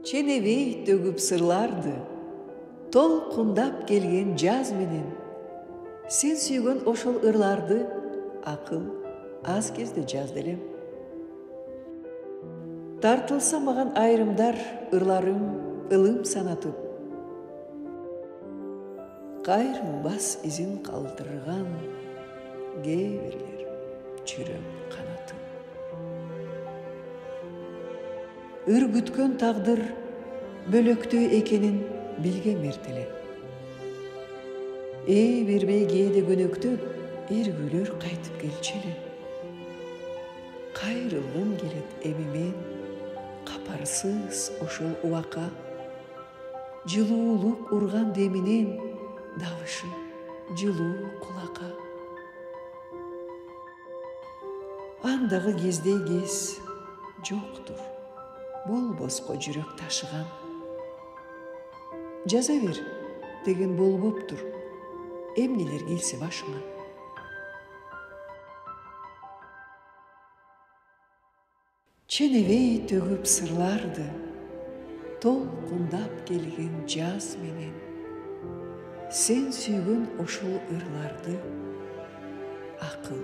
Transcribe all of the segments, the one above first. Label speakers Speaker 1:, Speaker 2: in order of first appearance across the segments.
Speaker 1: Çenevey tөгүп сырларды, толкундап келген жаз менен. Сен сүйгөн ошол ырларды акыл аз кезде жазды элем. Тартылса маган айрымдар ырларым ылым санатып. Кайрылбас изин калтырган кээ бирлер жүрөк канатып. Үргүткөн тагдыр бөлөктүү экенин билгем эртеле. Бербей кээде көнөктөп, эргүүлөр кайтып келчеле. Кайрылгым келет эми мен, капарсыз ошол убакка. Жылуулук урган деминен, dabышы жылуу кулакка. Андагы кездей кез жоктур, болбоско жүрөк ташыган. Жаза бер деген болбоптур, эмнелер келсе башыңа. Ченевей төгүп сырларды, толкундап келген жаз менен. Сен сүйгөн ошол ырларды акыл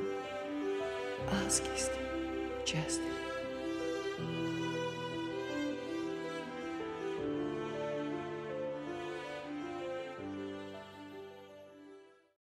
Speaker 1: аз кезде жазды.